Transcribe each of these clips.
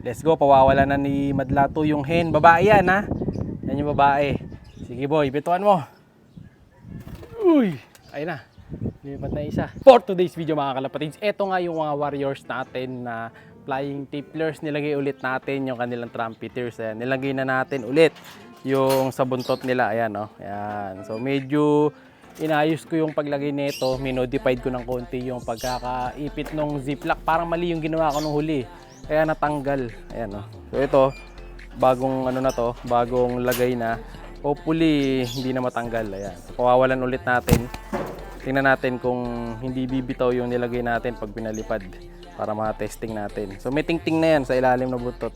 Let's go, pawawala na ni Madlato yung hen. Babae yan ha. Yan yung babae. Sige boy, bituan mo. Uy, ayun na. Lipat na isa. For today's video mga kalapatids, eto nga yung mga warriors natin na flying tipplers. Nilagay ulit natin yung kanilang trumpeters. Ayan, nilagay na natin ulit yung sa buntot nila. Ayan o. Ayan. So medyo inayos ko yung paglagay nito. Minodified ko ng konti yung pagkakaipit ng ziplock. Parang mali yung ginawa ko nung huli. Kaya natanggal. Ayan o. So ito, bagong ano na to, bagong lagay na. Hopefully hindi na matanggal. Ayan. So pawawalan ulit natin. Tingnan natin kung hindi bibitaw yung nilagay natin pag pinalipad para ma-testing natin. So may tingting na yan sa ilalim na butot.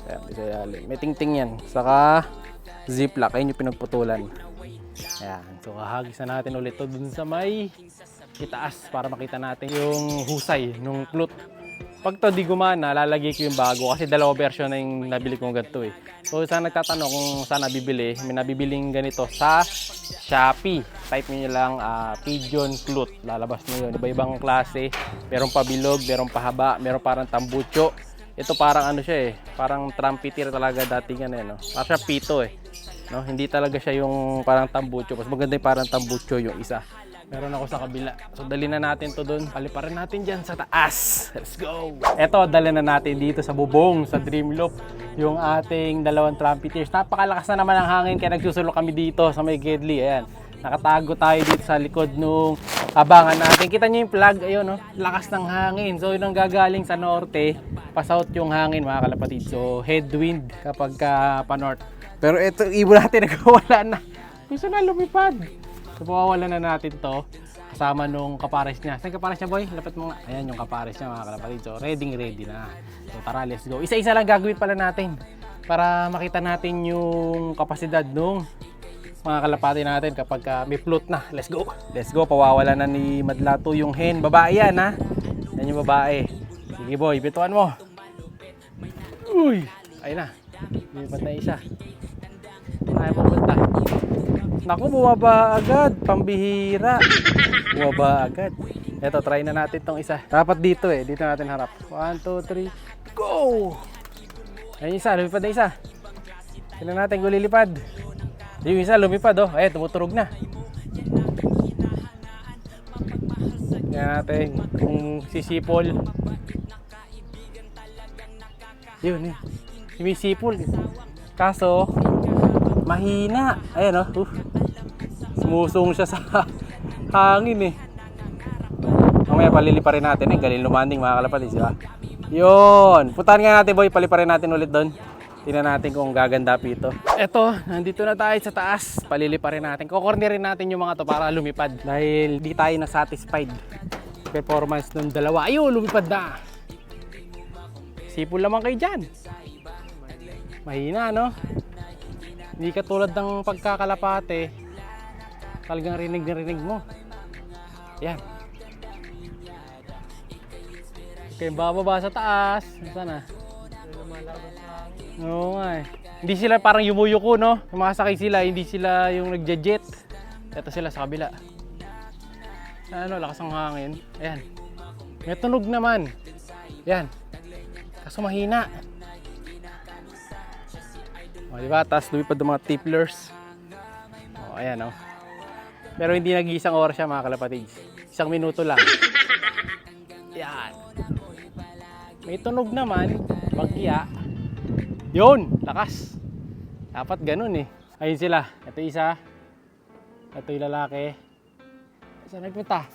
Ayan, sa ilalim. May tingting yan. Saka ziplock. Ayun yung pinagputulan. Ayan. So hahagis na natin ulit to dun sa may itaas para makita natin yung husay ng flute. Pag to di gumana, lalagay ko yung bago kasi dalawa version na yung nabili kong ganito eh. So saan nagtatanong kung saan nabibili, may nabibiling ganito sa Shopee. Type nyo lang pigeon flute. Lalabas nyo yun. Iba-ibang klase. Meron pa bilog, meron pa haba, meron parang tambucho. Ito parang ano siya eh. Parang trumpeter talaga dating ano eh. No? Parang siya pito eh. No? Hindi talaga siya yung parang tambucho. Mas maganda yung parang tambucho yung isa. Meron ako sa kabila. So dali na natin to doon. Paliparin natin dyan sa taas. Let's go! Eto, dali na natin dito sa bubong, sa Dreamloop. Yung ating dalawang trumpeters. Napakalakas na naman ang hangin kaya nagsusulok kami dito sa may Gedli. Ayan. Nakatago tayo dito sa likod nung abangan natin. Kita nyo yung flag. Ayun, no? Lakas ng hangin. So yun ang gagaling sa norte. Pa-south yung hangin mga kalapatid. So headwind kapag pa-north. Pero ito, ibon natin nagkawala na. Gusto na lumipad. So pawawalan na natin to kasama nung kapares niya. Saan kapares niya boy? Lapit mo nga. Ayan yung kapares niya mga kalapatid. So ready na. So tara, let's go. Isa-isa lang gagawin pala natin para makita natin yung kapasidad nung mga kalapati natin kapag may float na. Let's go. Let's go. Pawawalan na ni Madlato yung hen. Babae yan ha. Yan yung babae. Sige boy, bituan mo. Uy, ayun na. Lipat na isa. Ayaw pupunta. Naku, bumaba agad. Pambihira. Bumaba agad. Eto, try na natin tong isa. Dapat dito eh. Dito natin harap. 1, 2, 3, go! Ayun isa, lumipad na isa. Tingnan natin kung lilipad. Yung isa, lumipad oh. Ayun, tumuturog na. Tingnan natin kung sisipol. Yun eh. Sumisipol. Kaso, mahina. Ayan oh. Sumusong siya sa hangin eh. Mamaya paliliparin natin eh. Galing lumanding mga kalapatid, di ba? Yun. Puntahan nga natin boy. Paliparin natin ulit doon. Tingnan natin kung gaganda ito. Eto, nandito na tayo sa taas. Paliliparin natin. Kukornerin natin yung mga to para lumipad. Dahil di tayo na satisfied. Performance ng dalawa. Ayun, lumipad na. Sipol naman kayo dyan. Mahina no? Hindi katulad ng pagkakalapate. Talagang rinig na rinig mo. Yan. Okay, bababa sa taas. Sana. Oo nga eh. Hindi sila parang yumuyuko no? Sumakasakay sila, hindi sila yung nagja-jet. Ito sila sa kabila. Ano, lakas ng hangin. Ayan. May tunog naman. Yan. Kaso mahina. O, diba? Tapos lumipad ng mga tipplers. O, ayan o. Pero hindi nag-iisang oras siya mga kalapatids. 1 minuto lang. Yan. May tunog naman. Bagya. Yun! Lakas. Dapat ganun eh. Ayun sila. Ito isa. Ito yung lalaki. Saan nagpunta?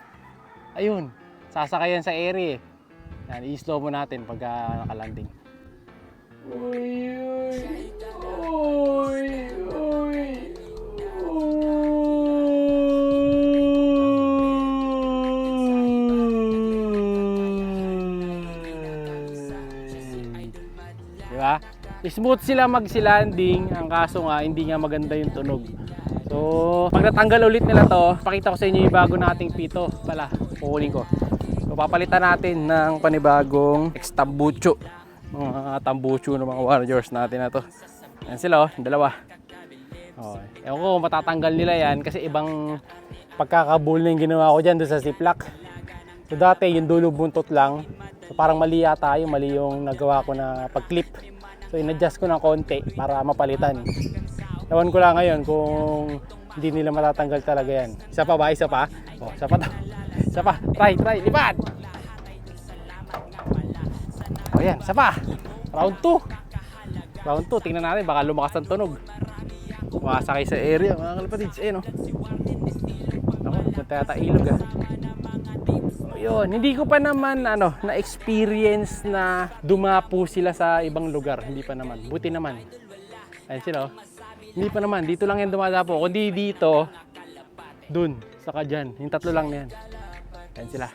Ayun. Sasakayan sa area eh. Yan. I-slow mo natin pagka nakalanding. Uy, uy, uy, uy, diba? Smooth sila magsilanding, ang kaso nga hindi nga maganda yung tunog. So, pag natanggal ulit nila to, pakita ko sa inyo yung bago nating pito. Pala, kukunin ko. So, papalitan natin ng panibagong ex-tambucho. Mga tambucho ng mga warriors natin na to. Yan sila oh, dalawa. Oh, ewan ko kung matatanggal nila yan kasi ibang pagkakabul na yung ginawa ko dyan doon sa ziplock. So dati yung dulo buntot lang. So parang mali yata yung mali yung nagawa ko na pag-clip. So in-adjust ko ng konti para mapalitan. Ewan ko lang ngayon kung hindi nila matatanggal talaga yan. Isa pa ba? Isa pa? Oh, isa pa to. Isa pa. Try. Lipad! O yan, isa pa. Round 2. Round 2. Tingnan natin. Baka lumakas ang tunog. Makasakay sa area mga kalapatids. Eh no. Ako, punta yata ilog ah. So, yun. Hindi ko pa naman na-experience na dumapo sila sa ibang lugar. Hindi pa naman. Buti naman. Ayun sila oh. Hindi pa naman. Dito lang yan dumadapo. Kundi dito, dun. Saka dyan. Yung tatlo lang na yan. Ayun sila.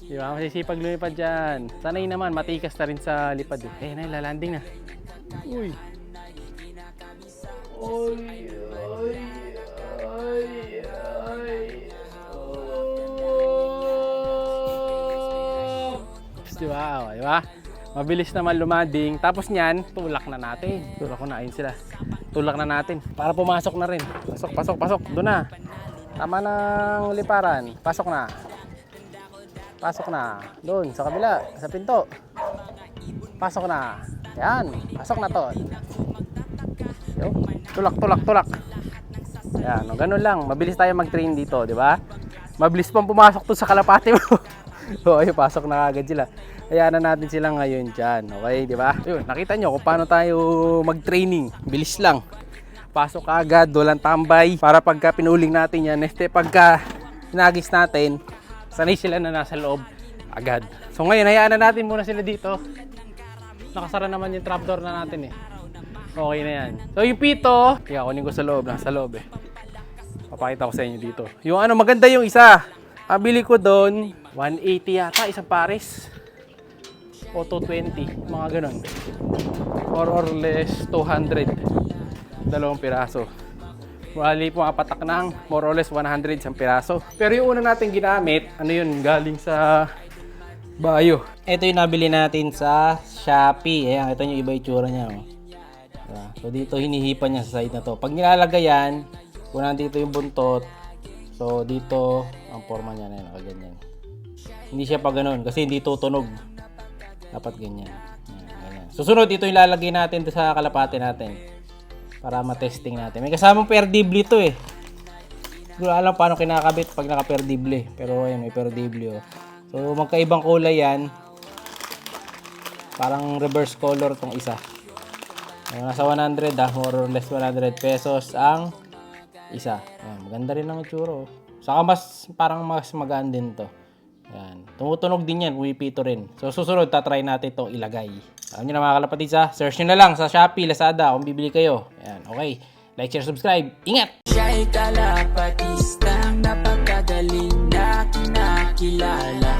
Di ba? Masisipag lumipad dyan. Sanay naman. Matikas na rin sa lipad. Eh na, lalanding na. Uy. Oy. Diba? Mabilis naman lumanding. Tapos niyan, tulak na natin. Tulak ko na. Ayun sila. Tulak na natin. Para pumasok na rin. Pasok. Doon na. Tama ng liparan. Pasok na. Doon, sa kabila. Sa pinto. Pasok na. Yan. Pasok na to. Tulak. Yan. Ganun lang. Mabilis tayo mag-train dito. Diba? Mabilis pang pumasok to sa kalapate mo. So, ayun, pasok na agad sila. Hayaan na natin sila ngayon dyan. Okay, di ba? Yun, nakita nyo kung paano tayo mag-training. Bilis lang. Pasok agad, walang tambay. Para pagka pinuling natin yan, pagka hinagis natin, sanay sila na nasa loob agad. So ngayon, hayaan na natin muna sila dito. Nakasara naman yung trapdoor na natin eh. Okay na yan. So yung pito, kaya kunin ko sa loob. Nasa loob eh. Papakita ko sa inyo dito. Yung maganda yung isa. Pabili ko doon, 180 yata, isang pares. O 220, mga ganun. Or less 200. Dalawang piraso. Bali po patak ng more or less 100 isang piraso. Pero yung una natin ginamit, galing sa Bayo. Ito yung nabili natin sa Shopee. Ayan, ito yung iba itsura niya. Oh. Diba? So dito hinihipan niya sa side na to. Pag nilalagay yan, kung nandito yung buntot, so dito ang forma niya na ganyan. Hindi siya pa ganun kasi hindi tutunog. Dapat ganyan. Ganyan. Susunod ito yung lalagay natin sa kalapate natin para matesting natin. May kasamang perdible ito eh. Hindi ko alam paano kinakabit pag naka-perdible. Pero ayun, may perdible oh. So magkaibang kulay yan. Parang reverse color tong isa. Ayun, nasa 100 more or less 100 pesos ang isa. Ayan, maganda rin ang itsura. Saka parang mas magaan din to. Ayan. Tumutunog din yan, umipito rin. So susunod, tatry natin itong ilagay. Alam nyo na mga kalapatid search nyo na lang sa Shopee, Lazada kung bibili kayo. Ayan, okay. Like, share, subscribe. Ingat!